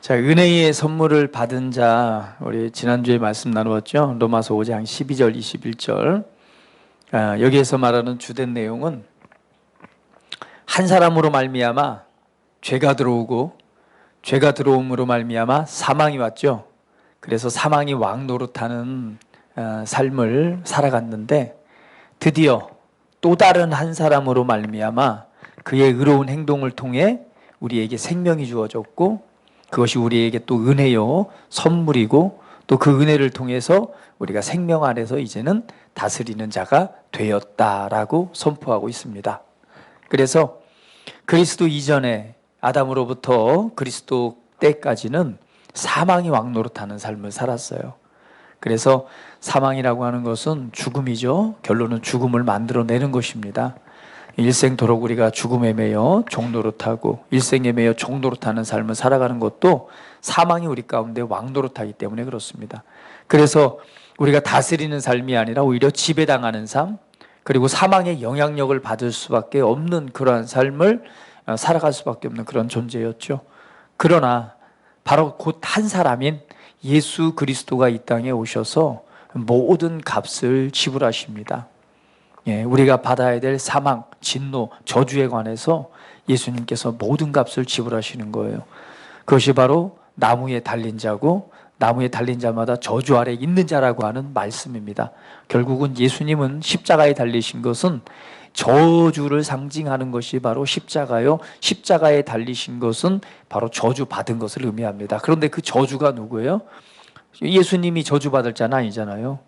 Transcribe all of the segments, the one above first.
자, 은혜의 선물을 받은 자, 우리 지난주에 말씀 나누었죠. 로마서 5장 12절, 21절. 여기에서 말하는 주된 내용은 한 사람으로 말미암아 죄가 들어오고 죄가 들어옴으로 말미암아 사망이 왔죠. 그래서 사망이 왕노릇하는 삶을 살아갔는데 드디어 또 다른 한 사람으로 말미암아 그의 의로운 행동을 통해 우리에게 생명이 주어졌고 그것이 우리에게 또 은혜요 선물이고 또 그 은혜를 통해서 우리가 생명 안에서 이제는 다스리는 자가 되었다라고 선포하고 있습니다. 그래서 그리스도 이전에 아담으로부터 그리스도 때까지는 사망이 왕노릇하는 삶을 살았어요. 그래서 사망이라고 하는 것은 죽음이죠. 결론은 죽음을 만들어내는 것입니다. 일생도록 우리가 죽음에 매여 종노릇하고 일생에 매여 종노릇하는 삶을 살아가는 것도 사망이 우리 가운데 왕노릇하기 때문에 그렇습니다. 그래서 우리가 다스리는 삶이 아니라 오히려 지배당하는 삶, 그리고 사망의 영향력을 받을 수밖에 없는 그러한 삶을 살아갈 수밖에 없는 그런 존재였죠. 그러나 바로 곧 한 사람인 예수 그리스도가 이 땅에 오셔서 모든 값을 지불하십니다. 우리가 받아야 될 사망, 진노, 저주에 관해서 예수님께서 모든 값을 지불하시는 거예요. 그것이 바로 나무에 달린 자고 나무에 달린 자마다 저주 아래 있는 자라고 하는 말씀입니다. 결국은 예수님은 십자가에 달리신 것은 저주를 상징하는 것이 바로 십자가요. 십자가에 달리신 것은 바로 저주 받은 것을 의미합니다. 그런데 그 저주가 누구예요? 예수님이 저주받을 자는 아니잖아요.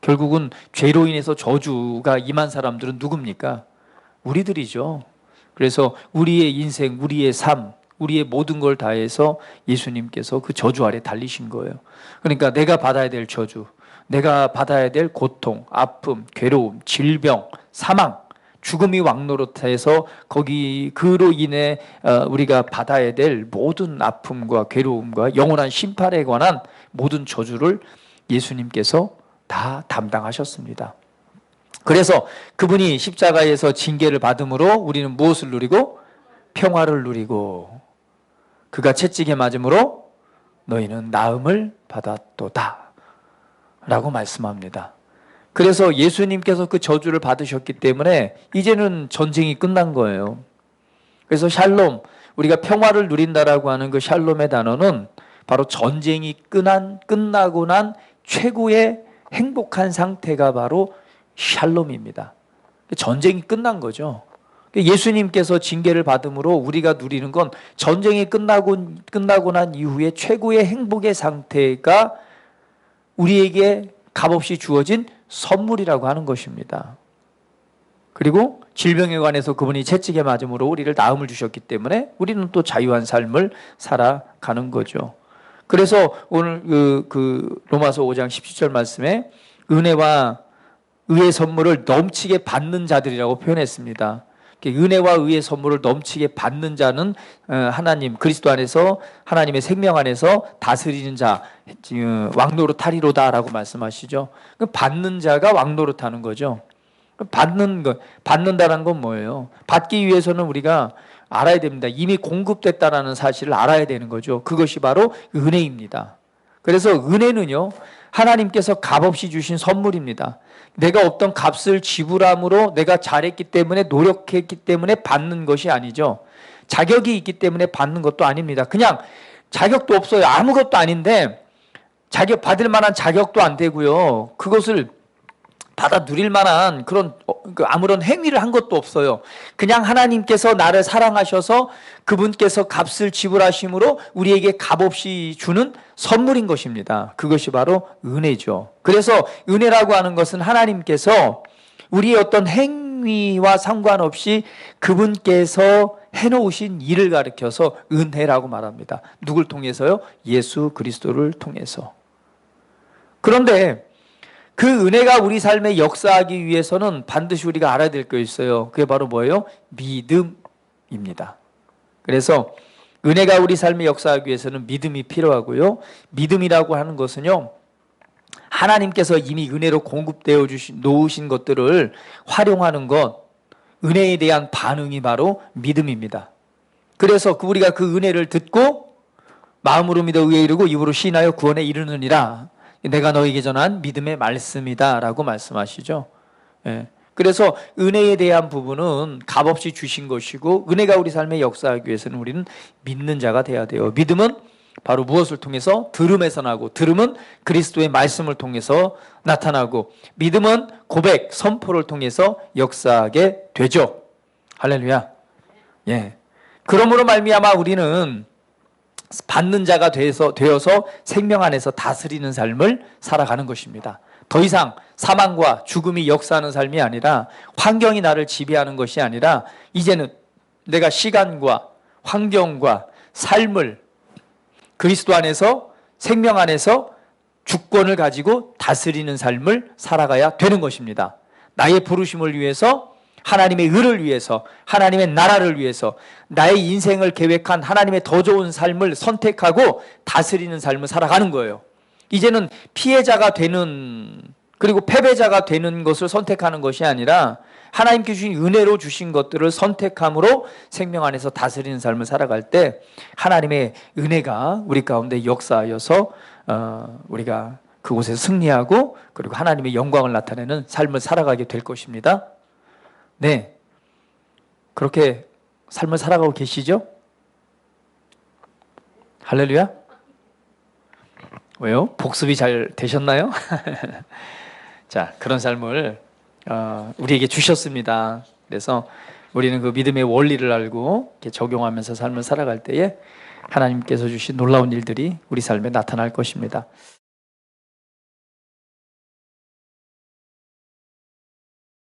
결국은 죄로 인해서 저주가 임한 사람들은 누굽니까? 우리들이죠. 그래서 우리의 인생, 우리의 삶, 우리의 모든 걸 다해서 예수님께서 그 저주 아래 달리신 거예요. 그러니까 내가 받아야 될 저주, 내가 받아야 될 고통, 아픔, 괴로움, 질병, 사망, 죽음이 왕노릇해서 그로 인해 우리가 받아야 될 모든 아픔과 괴로움과 영원한 심판에 관한 모든 저주를 예수님께서 다 담당하셨습니다. 그래서 그분이 십자가에서 징계를 받음으로 우리는 무엇을 누리고? 평화를 누리고 그가 채찍에 맞음으로 너희는 나음을 받았도다 라고 말씀합니다. 그래서 예수님께서 그 저주를 받으셨기 때문에 이제는 전쟁이 끝난 거예요. 그래서 샬롬, 우리가 평화를 누린다라고 하는 그 샬롬의 단어는 바로 전쟁이 끝나고 난 최고의 행복한 상태가 바로 샬롬입니다. 전쟁이 끝난 거죠. 예수님께서 징계를 받음으로 우리가 누리는 건 전쟁이 끝나고 난 이후에 최고의 행복의 상태가 우리에게 값없이 주어진 선물이라고 하는 것입니다. 그리고 질병에 관해서 그분이 채찍에 맞음으로 우리를 나음을 주셨기 때문에 우리는 또 자유한 삶을 살아가는 거죠. 그래서 오늘 그 로마서 5장 17절 말씀에 은혜와 의의 선물을 넘치게 받는 자들이라고 표현했습니다. 은혜와 의의 선물을 넘치게 받는 자는 하나님 그리스도 안에서 하나님의 생명 안에서 다스리는 자 왕노릇하리로다라고 말씀하시죠. 받는 자가 왕노릇하는 거죠. 받는다는 건 뭐예요? 받기 위해서는 우리가 알아야 됩니다. 이미 공급됐다라는 사실을 알아야 되는 거죠. 그것이 바로 은혜입니다. 그래서 은혜는요, 하나님께서 값없이 주신 선물입니다. 내가 어떤 값을 지불함으로 내가 잘했기 때문에 노력했기 때문에 받는 것이 아니죠. 자격이 있기 때문에 받는 것도 아닙니다. 그냥 자격도 없어요. 아무것도 아닌데 자격 받을 만한 자격도 안 되고요. 그것을 받아 누릴 만한 그런 아무런 행위를 한 것도 없어요. 그냥 하나님께서 나를 사랑하셔서 그분께서 값을 지불하심으로 우리에게 값없이 주는 선물인 것입니다. 그것이 바로 은혜죠. 그래서 은혜라고 하는 것은 하나님께서 우리의 어떤 행위와 상관없이 그분께서 해놓으신 일을 가리켜서 은혜라고 말합니다. 누굴 통해서요? 예수 그리스도를 통해서. 그런데 그 은혜가 우리 삶에 역사하기 위해서는 반드시 우리가 알아야 될 게 있어요. 그게 바로 뭐예요? 믿음입니다. 그래서 은혜가 우리 삶에 역사하기 위해서는 믿음이 필요하고요. 믿음이라고 하는 것은요, 하나님께서 이미 은혜로 공급되어 놓으신 것들을 활용하는 것, 은혜에 대한 반응이 바로 믿음입니다. 그래서 우리가 그 은혜를 듣고 마음으로 믿어 의에 이르고 입으로 시인하여 구원에 이르느니라. 내가 너에게 전한 믿음의 말씀이다 라고 말씀하시죠. 예. 그래서 은혜에 대한 부분은 값없이 주신 것이고, 은혜가 우리 삶에 역사하기 위해서는 우리는 믿는 자가 돼야 돼요. 믿음은 바로 무엇을 통해서? 들음에서 나고, 들음은 그리스도의 말씀을 통해서 나타나고, 믿음은 고백, 선포를 통해서 역사하게 되죠. 할렐루야. 예. 그러므로 말미암아 우리는 받는 자가 되어서 생명 안에서 다스리는 삶을 살아가는 것입니다. 더 이상 사망과 죽음이 역사하는 삶이 아니라, 환경이 나를 지배하는 것이 아니라, 이제는 내가 시간과 환경과 삶을 그리스도 안에서, 생명 안에서 주권을 가지고 다스리는 삶을 살아가야 되는 것입니다. 나의 부르심을 위해서, 하나님의 의를 위해서, 하나님의 나라를 위해서, 나의 인생을 계획한 하나님의 더 좋은 삶을 선택하고 다스리는 삶을 살아가는 거예요. 이제는 피해자가 되는, 그리고 패배자가 되는 것을 선택하는 것이 아니라, 하나님께 주신 은혜로 주신 것들을 선택함으로 생명 안에서 다스리는 삶을 살아갈 때 하나님의 은혜가 우리 가운데 역사하여서 우리가 그곳에서 승리하고, 그리고 하나님의 영광을 나타내는 삶을 살아가게 될 것입니다. 네, 그렇게 삶을 살아가고 계시죠? 할렐루야. 왜요? 복습이 잘 되셨나요? 자, 그런 삶을 우리에게 주셨습니다. 그래서 우리는 그 믿음의 원리를 알고 이렇게 적용하면서 삶을 살아갈 때에 하나님께서 주신 놀라운 일들이 우리 삶에 나타날 것입니다.